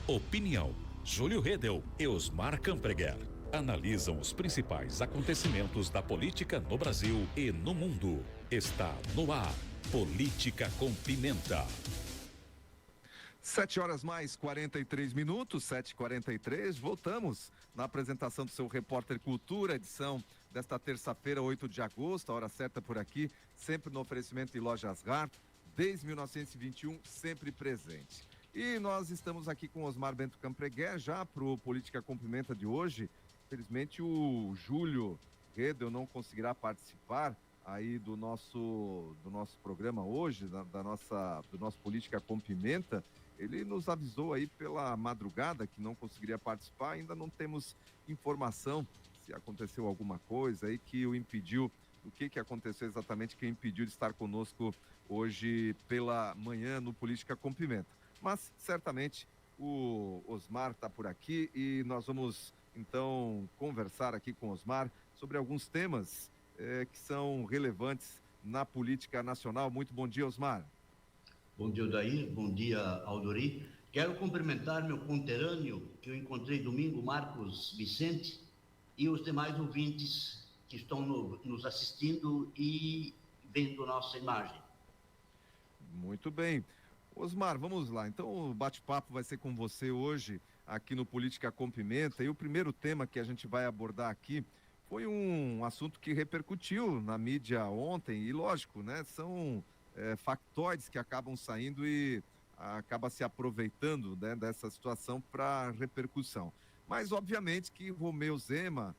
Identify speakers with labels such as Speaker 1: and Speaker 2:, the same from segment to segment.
Speaker 1: Opinião: Júlio Redel e Osmar Campreguer analisam os principais acontecimentos da política no Brasil e no mundo. Está no ar Política com Pimenta.
Speaker 2: 7 horas mais 43 minutos, 7h43, voltamos na apresentação do seu Repórter Cultura, edição desta terça-feira, 8 de agosto, a hora certa por aqui, sempre no oferecimento de Lojas Rar, desde 1921, sempre presente. E nós estamos aqui com Osmar Bento Campreguer, já para o Política com Pimenta de hoje. Infelizmente o Júlio Redel não conseguirá participar aí do nosso programa hoje, do nosso Política com Pimenta. Ele nos avisou aí pela madrugada que não conseguiria participar, ainda não temos informação se aconteceu alguma coisa aí que o impediu, o que aconteceu exatamente que o impediu de estar conosco hoje pela manhã no Política com Pimenta. Mas certamente o Osmar está por aqui e nós vamos então conversar aqui com o Osmar sobre alguns temas que são relevantes na política nacional. Muito bom dia, Osmar.
Speaker 3: Bom dia, Odair. Bom dia, Aldori. Quero cumprimentar meu conterrâneo que eu encontrei domingo, Marcos Vicente, e os demais ouvintes que estão nos assistindo e vendo nossa imagem.
Speaker 2: Muito bem. Osmar, vamos lá. Então o bate-papo vai ser com você hoje aqui no Política com Pimenta, e o primeiro tema que a gente vai abordar aqui foi um assunto que repercutiu na mídia ontem e, lógico, né, são factoides que acabam saindo e acaba se aproveitando, né, dessa situação para repercussão. Mas, obviamente, que Romeu Zema,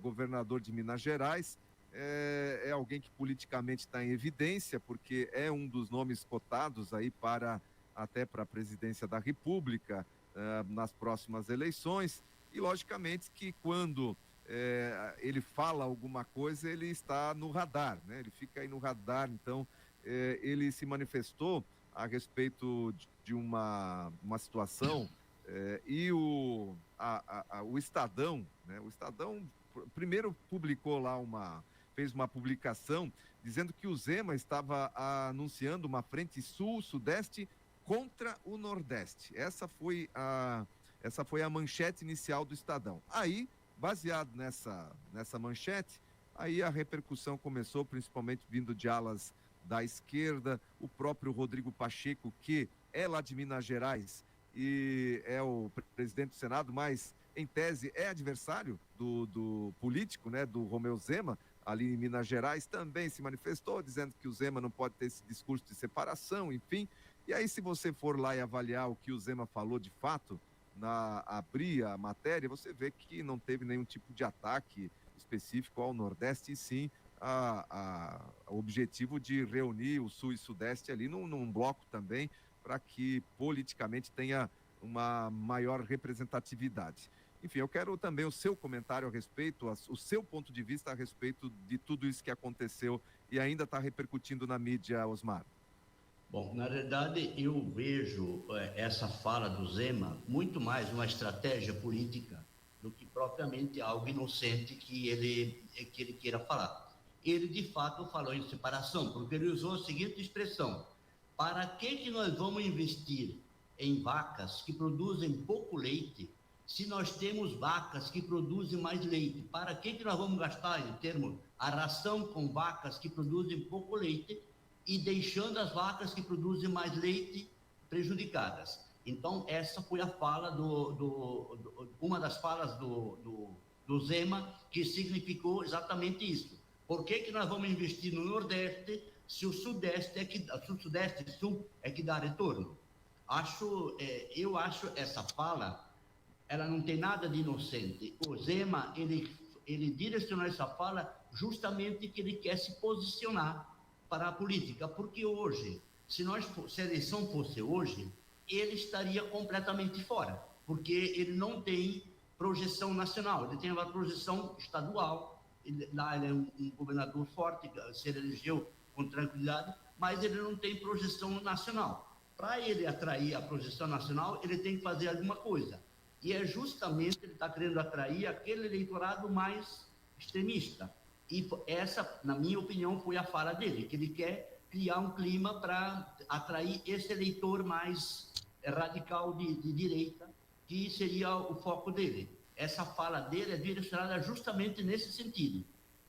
Speaker 2: governador de Minas Gerais, é alguém que politicamente está em evidência, porque é um dos nomes cotados aí até para a presidência da República nas próximas eleições, e logicamente que quando ele fala alguma coisa, ele está no radar, né? Ele fica aí no radar. Então ele se manifestou a respeito de uma situação e o Estadão, né? O Estadão primeiro publicou lá fez uma publicação dizendo que o Zema estava anunciando uma frente sul-sudeste contra o Nordeste. Essa foi a manchete inicial do Estadão. Aí, baseado nessa manchete, aí a repercussão começou, principalmente vindo de alas da esquerda. O próprio Rodrigo Pacheco, que é lá de Minas Gerais e é o presidente do Senado, mas em tese é adversário do político, né, do Romeu Zema, ali em Minas Gerais, também se manifestou dizendo que o Zema não pode ter esse discurso de separação, enfim. E aí, se você for lá e avaliar o que o Zema falou de fato, abrir a matéria, você vê que não teve nenhum tipo de ataque específico ao Nordeste, e sim o objetivo de reunir o Sul e Sudeste ali num bloco também, para que politicamente tenha uma maior representatividade. Enfim, eu quero também o seu comentário a respeito, o seu ponto de vista a respeito de tudo isso que aconteceu e ainda está repercutindo na mídia, Osmar.
Speaker 3: Bom, na verdade, eu vejo essa fala do Zema muito mais uma estratégia política do que propriamente algo inocente que ele queira falar. Ele, de fato, falou em separação, porque ele usou a seguinte expressão: para que nós vamos investir em vacas que produzem pouco leite, se nós temos vacas que produzem mais leite? Para que nós vamos gastar, em termos, a ração com vacas que produzem pouco leite e deixando as vacas que produzem mais leite prejudicadas? Então, essa foi a fala uma das falas do Zema, que significou exatamente isso. Por que nós vamos investir no Nordeste se o Sudeste Sul é que dá retorno? Eu acho essa fala, ela não tem nada de inocente. O Zema, ele direcionou essa fala justamente que ele quer se posicionar para a política, porque hoje, se a eleição fosse hoje, ele estaria completamente fora, porque ele não tem projeção nacional, ele tem uma projeção estadual. Lá ele é um governador forte, se elegeu com tranquilidade, mas ele não tem projeção nacional. Para ele atrair a projeção nacional, ele tem que fazer alguma coisa. E é justamente ele está querendo atrair aquele eleitorado mais extremista. E essa, na minha opinião, foi a fala dele, que ele quer criar um clima para atrair esse eleitor mais radical de direita, que seria o foco dele. Essa fala dele é direcionada justamente nesse sentido.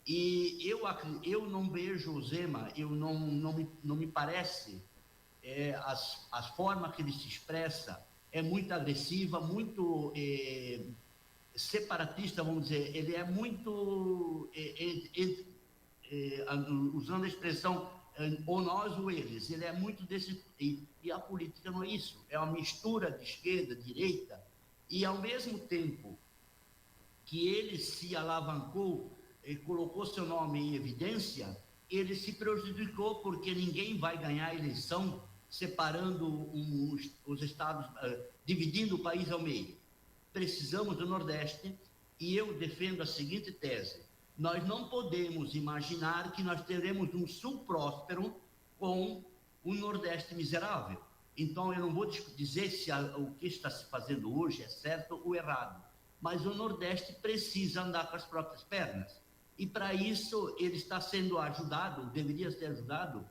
Speaker 3: E eu não vejo o Zema, não me parece, as formas que ele se expressa é muito agressiva, muito separatista, vamos dizer. Ele é muito, usando a expressão ou nós ou eles, ele é muito desse... E a política não é isso, é uma mistura de esquerda, direita, e ao mesmo tempo que ele se alavancou e colocou seu nome em evidência, ele se prejudicou, porque ninguém vai ganhar a eleição separando os estados, dividindo o país ao meio. Precisamos do Nordeste, e eu defendo a seguinte tese: nós não podemos imaginar que nós teremos um Sul próspero com um Nordeste miserável. Então, eu não vou dizer se o que está se fazendo hoje é certo ou errado, mas o Nordeste precisa andar com as próprias pernas. E, para isso, ele está sendo ajudado, deveria ser ajudado,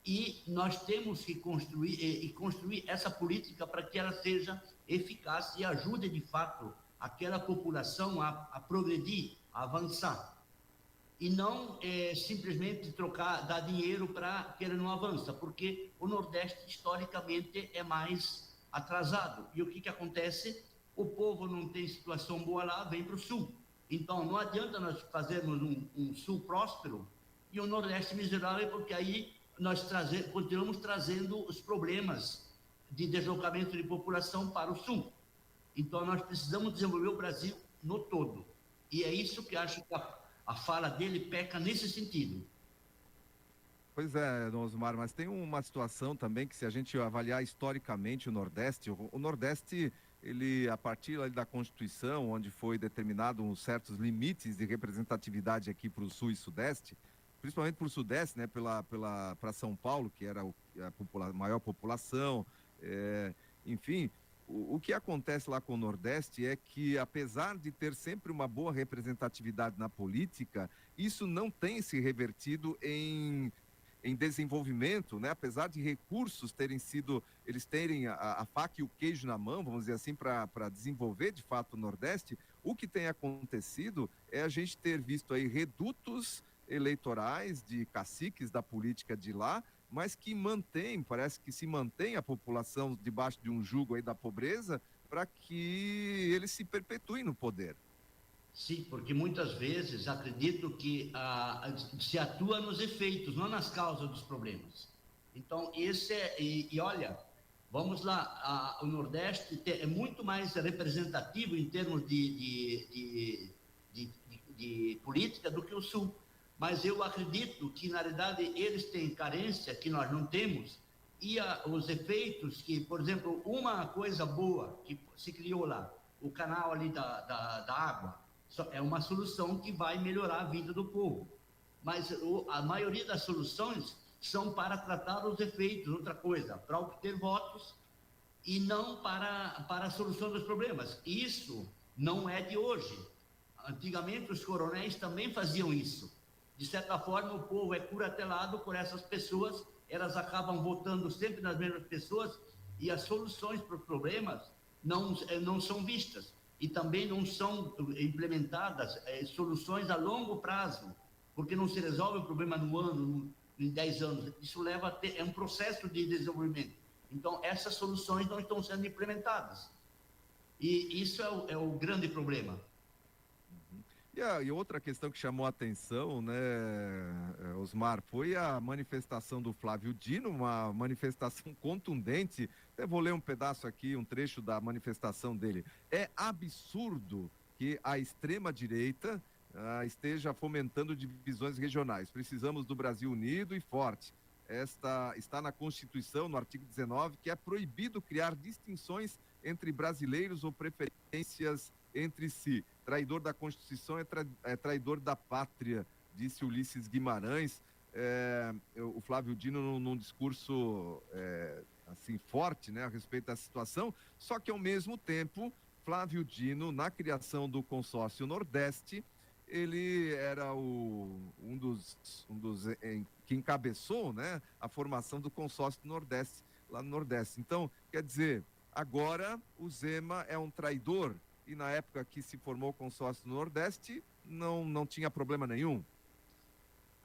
Speaker 3: e nós temos que construir essa política para que ela seja eficaz e ajude, de fato, aquela população a progredir, a avançar. E não simplesmente dar dinheiro para que ele não avança, porque o Nordeste, historicamente, é mais atrasado. E o que acontece? O povo não tem situação boa lá, vem para o Sul. Então, não adianta nós fazermos um Sul próspero e um Nordeste miserável, porque aí nós continuamos trazendo os problemas de deslocamento de população para o Sul. Então, nós precisamos desenvolver o Brasil no todo. E é isso que acho que a fala dele peca nesse sentido.
Speaker 2: Pois é, Dom Osmar, mas tem uma situação também que, se a gente avaliar historicamente o Nordeste, ele, a partir ali da Constituição, onde foi determinado certos limites de representatividade aqui para o Sul e Sudeste, principalmente para o Sudeste, né, para São Paulo, que era a maior população, enfim... O que acontece lá com o Nordeste é que, apesar de ter sempre uma boa representatividade na política, isso não tem se revertido em desenvolvimento, né? Apesar de recursos eles terem a faca e o queijo na mão, vamos dizer assim, para desenvolver de fato o Nordeste, o que tem acontecido é a gente ter visto aí redutos eleitorais de caciques da política de lá, mas que parece que se mantém a população debaixo de um jugo aí da pobreza, para que eles se perpetuem no poder.
Speaker 3: Sim, porque muitas vezes acredito que se atua nos efeitos, não nas causas dos problemas. Então, olha, vamos lá, o Nordeste é muito mais representativo em termos de política do que o Sul. Mas eu acredito que, na realidade, eles têm carência que nós não temos, e os efeitos que, por exemplo, uma coisa boa que se criou lá, o canal ali da água, é uma solução que vai melhorar a vida do povo. Mas a maioria das soluções são para tratar os efeitos, outra coisa, para obter votos, e não para a solução dos problemas. Isso não é de hoje. Antigamente, os coronéis também faziam isso. De certa forma, o povo é curatelado por essas pessoas, elas acabam votando sempre nas mesmas pessoas, e as soluções para os problemas não são vistas. E também não são implementadas soluções a longo prazo, porque não se resolve o problema no ano, em 10 anos. Isso é um processo de desenvolvimento. Então, essas soluções não estão sendo implementadas. E isso é o grande problema.
Speaker 2: E outra questão que chamou a atenção, né, Osmar, foi a manifestação do Flávio Dino, uma manifestação contundente. Eu vou ler um pedaço aqui, um trecho da manifestação dele. É absurdo que a extrema-direita esteja fomentando divisões regionais. Precisamos do Brasil unido e forte. Está na Constituição, no artigo 19, que é proibido criar distinções entre brasileiros ou preferências entre si. Traidor da Constituição é traidor da pátria, disse Ulisses Guimarães. O Flávio Dino, num discurso assim forte, né, a respeito da situação. Só que, ao mesmo tempo, Flávio Dino, na criação do consórcio Nordeste, ele era um dos que encabeçou, né, a formação do consórcio do Nordeste, lá no Nordeste. Então, quer dizer, Agora, o Zema é um traidor e na época que se formou o consórcio do Nordeste, não tinha problema nenhum.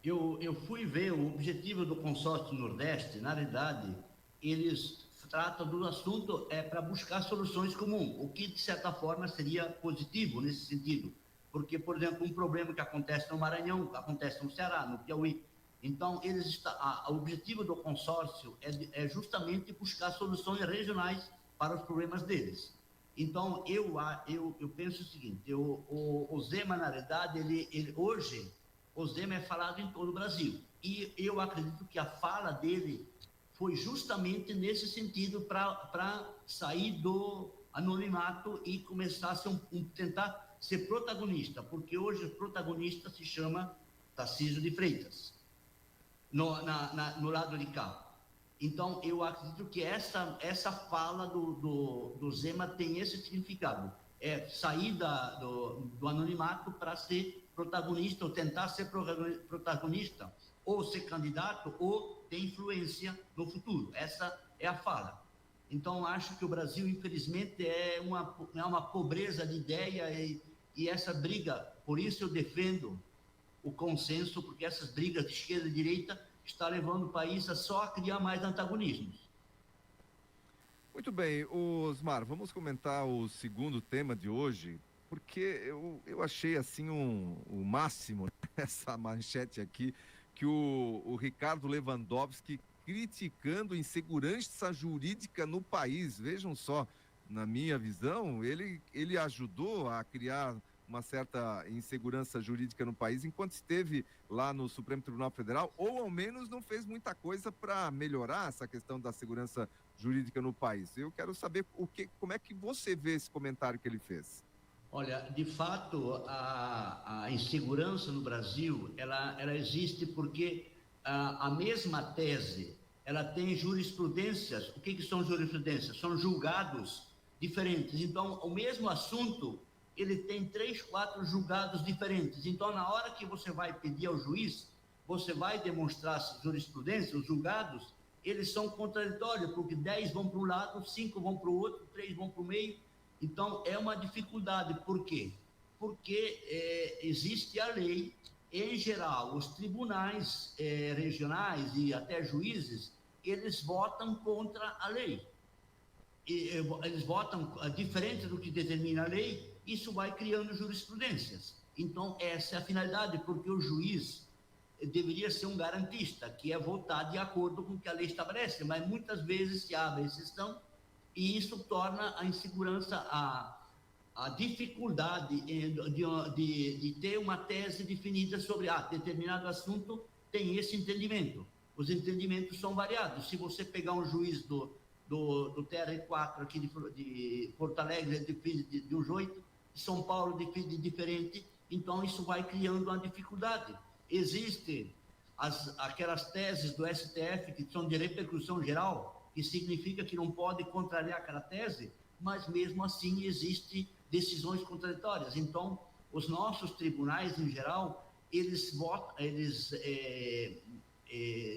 Speaker 3: Eu fui ver o objetivo do consórcio do Nordeste. Na realidade, eles tratam do assunto para buscar soluções comuns, o que, de certa forma, seria positivo nesse sentido. Porque, por exemplo, um problema que acontece no Maranhão, que acontece no Ceará, no Piauí. Então, o objetivo do consórcio é justamente buscar soluções regionais para os problemas deles. Então, eu penso o seguinte, o Zema, na realidade, hoje, o Zema é falado em todo o Brasil. E eu acredito que a fala dele foi justamente nesse sentido para sair do anonimato e começar a tentar ser protagonista, porque hoje o protagonista se chama Tarcísio de Freitas, no lado de cá. Então, eu acredito que essa fala do Zema tem esse significado, é sair do anonimato para ser protagonista, ou tentar ser protagonista, ou ser candidato, ou ter influência no futuro. Essa é a fala. Então, acho que o Brasil, infelizmente, é uma pobreza de ideia e essa briga, por isso eu defendo o consenso, porque essas brigas de esquerda e direita está levando o país só a criar mais antagonismos.
Speaker 2: Muito bem, Osmar, vamos comentar o segundo tema de hoje, porque eu achei assim o máximo essa manchete aqui, que o Ricardo Lewandowski criticando insegurança jurídica no país. Vejam só, na minha visão, ele ajudou a criar uma certa insegurança jurídica no país enquanto esteve lá no Supremo Tribunal Federal, ou ao menos não fez muita coisa para melhorar essa questão da segurança jurídica no país. Eu quero saber como é que você vê esse comentário que ele fez.
Speaker 3: Olha, de fato, a insegurança no Brasil, ela existe porque a mesma tese, ela tem jurisprudências. O que são jurisprudências? São julgados diferentes. Então, o mesmo assunto, ele tem 3, 4 julgados diferentes. Então, na hora que você vai pedir ao juiz, você vai demonstrar a jurisprudência, os julgados, eles são contraditórios, porque 10 vão para um lado, 5 vão para o outro, 3 vão para o meio. Então, é uma dificuldade. Por quê? Porque existe a lei, em geral, os tribunais regionais e até juízes, eles votam contra a lei. Eles votam diferente do que determina a lei, isso vai criando jurisprudências. Então, essa é a finalidade, porque o juiz deveria ser um garantista, que é votar de acordo com o que a lei estabelece, mas muitas vezes se abre exceção e isso torna a insegurança, a dificuldade de ter uma tese definida sobre determinado assunto tem esse entendimento. Os entendimentos são variados. Se você pegar um juiz do TR4 aqui de Porto Alegre, de um jeito, de São Paulo de diferente, então isso vai criando uma dificuldade. Existem aquelas teses do STF que são de repercussão geral, que significa que não pode contrariar aquela tese, mas mesmo assim existem decisões contraditórias. Então, os nossos tribunais, em geral, eles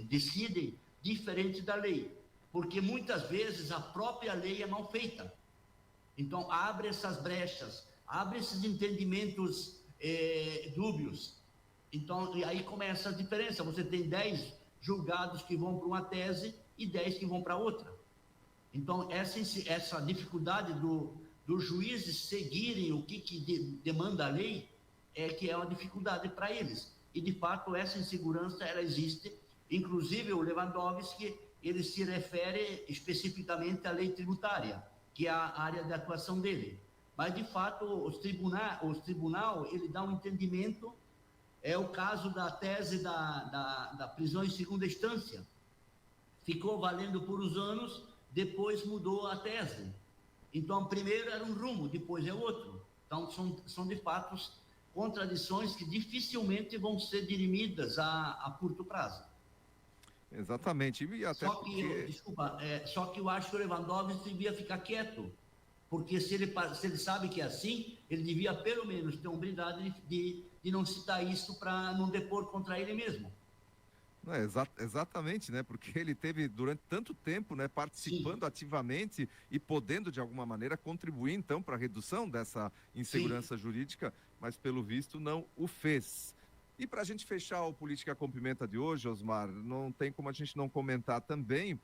Speaker 3: decidem diferente da lei, porque muitas vezes a própria lei é mal feita. Então, abre essas brechas, abre esses entendimentos dúbios. Então, e aí começa a diferença. Você tem 10 julgados que vão para uma tese e 10 que vão para outra. Então, essa dificuldade dos juízes seguirem o que demanda a lei que é uma dificuldade para eles. E, de fato, essa insegurança, ela existe. Inclusive, o Lewandowski, ele se refere especificamente à lei tributária, que é a área de atuação dele. Mas, de fato, o tribunal, ele dá um entendimento. É o caso da tese da prisão em segunda instância. Ficou valendo por uns anos, depois mudou a tese. Então, primeiro era um rumo, depois é outro. Então, são de fato contradições que dificilmente vão ser dirimidas a curto prazo.
Speaker 2: Exatamente. E até
Speaker 3: só que eu acho que o Lewandowski devia ficar quieto, porque se ele sabe que é assim, ele devia pelo menos ter a humildade de não citar isso para não depor contra ele mesmo.
Speaker 2: Não, exatamente, né? Porque ele teve durante tanto tempo, né,
Speaker 3: Sim,
Speaker 2: participando ativamente e podendo de alguma maneira contribuir então para a redução dessa
Speaker 3: sim.
Speaker 2: insegurança jurídica, mas pelo visto não o fez. E para a gente fechar o Política com Pimenta de hoje, Osmar, não tem como a gente não comentar também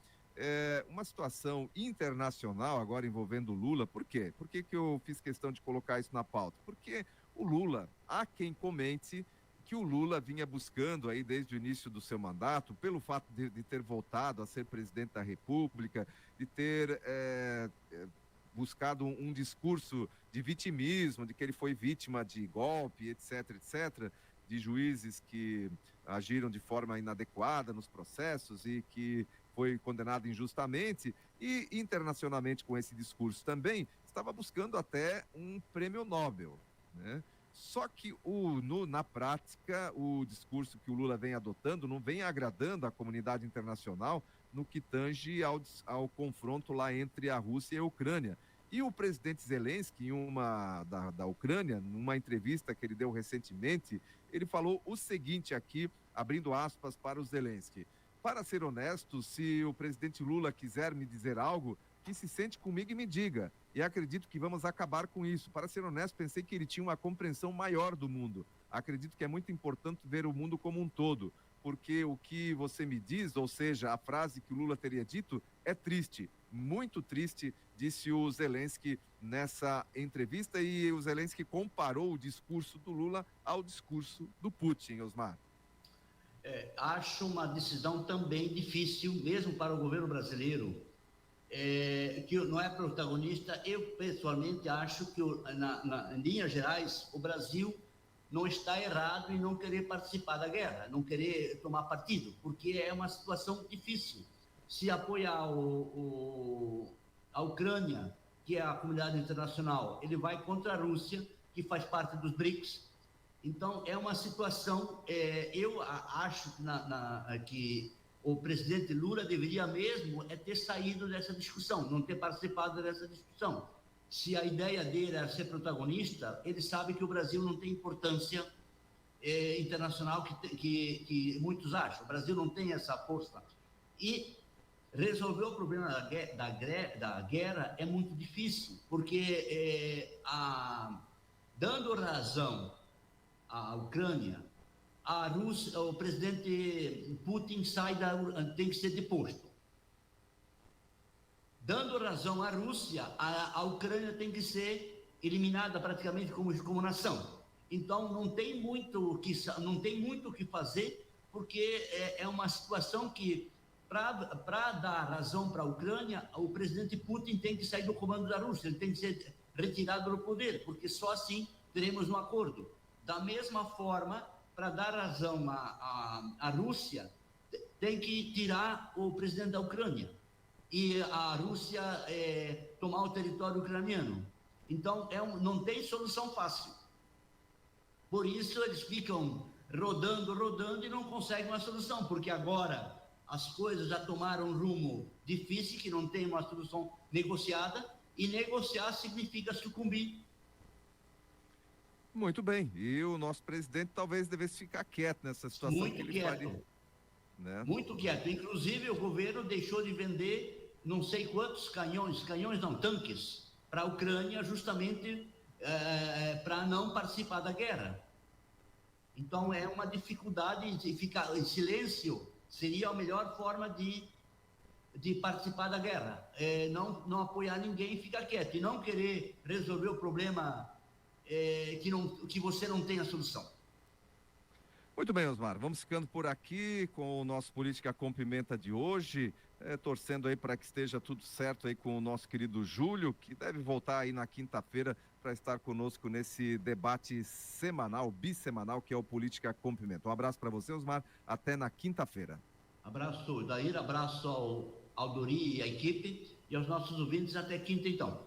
Speaker 2: uma situação internacional agora envolvendo o Lula. Por quê? Por que que eu fiz questão de colocar isso na pauta? Porque o Lula, há quem comente que o Lula vinha buscando aí desde o início do seu mandato, pelo fato de ter voltado a ser presidente da República, de ter buscado um discurso de vitimismo, de que ele foi vítima de golpe, etc, etc, de juízes que agiram de forma inadequada nos processos e que foi condenado injustamente, e internacionalmente com esse discurso também, estava buscando até um prêmio Nobel, né? Só que na prática, o discurso que o Lula vem adotando não vem agradando a comunidade internacional no que tange ao confronto lá entre a Rússia e a Ucrânia. E o presidente Zelensky, da Ucrânia, numa entrevista que ele deu recentemente, ele falou o seguinte aqui, abrindo aspas para o Zelensky. Para ser honesto, se o presidente Lula quiser me dizer algo, que se sente comigo e me diga. E acredito que vamos acabar com isso. Para ser honesto, pensei que ele tinha uma compreensão maior do mundo. Acredito que é muito importante ver o mundo como um todo, porque o que você me diz, ou seja, a frase que o Lula teria dito, é triste, muito triste, disse o Zelensky nessa entrevista, e o Zelensky comparou o discurso do Lula ao discurso do Putin, Osmar.
Speaker 3: Acho uma decisão também difícil, mesmo para o governo brasileiro, que não é protagonista. Eu, pessoalmente, acho que, em linhas gerais, o Brasil não está errado em não querer participar da guerra, não querer tomar partido, porque é uma situação difícil. Se apoiar a Ucrânia, que é a comunidade internacional, ele vai contra a Rússia, que faz parte dos BRICS. Então, é uma situação, eu acho que o presidente Lula deveria mesmo ter saído dessa discussão, não ter participado dessa discussão. Se a ideia dele era ser protagonista, ele sabe que o Brasil não tem importância internacional que muitos acham. O Brasil não tem essa força. E resolver o problema da guerra é muito difícil, porque dando razão à Ucrânia, a Rússia, o presidente Putin tem que ser deposto. Dando razão à Rússia, a Ucrânia tem que ser eliminada praticamente como nação. Então não tem muito o que fazer, porque é uma situação que, para dar razão para a Ucrânia, o presidente Putin tem que sair do comando da Rússia, ele tem que ser retirado do poder, porque só assim teremos um acordo. Da mesma forma, para dar razão à Rússia, tem que tirar o presidente da Ucrânia e a Rússia tomar o território ucraniano. Então, não tem solução fácil. Por isso, eles ficam rodando e não conseguem uma solução, porque agora as coisas já tomaram um rumo difícil, que não tem uma solução negociada, e negociar significa sucumbir.
Speaker 2: Muito bem. E o nosso presidente talvez devesse ficar quieto nessa situação que
Speaker 3: Muito
Speaker 2: ele
Speaker 3: quieto.
Speaker 2: faria, né?
Speaker 3: Muito quieto. Inclusive, o governo deixou de vender não sei quantos canhões não, tanques, para a Ucrânia, justamente para não participar da guerra. Então, é uma dificuldade de ficar em silêncio, seria a melhor forma de participar da guerra. Não apoiar ninguém e ficar quieto, e não querer resolver o problema que você não tem a solução.
Speaker 2: Muito bem, Osmar. Vamos ficando por aqui com o nosso Política com Pimenta de hoje, torcendo aí para que esteja tudo certo aí com o nosso querido Júlio, que deve voltar aí na quinta-feira para estar conosco nesse debate semanal, bissemanal, que é o Política com Pimenta. Um abraço para você, Osmar. Até na quinta-feira.
Speaker 3: Abraço, Daíra, abraço ao Dori e à equipe, e aos nossos ouvintes até quinta, então.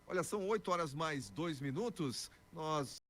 Speaker 2: Olha, são 8 horas mais 2 minutos. Nós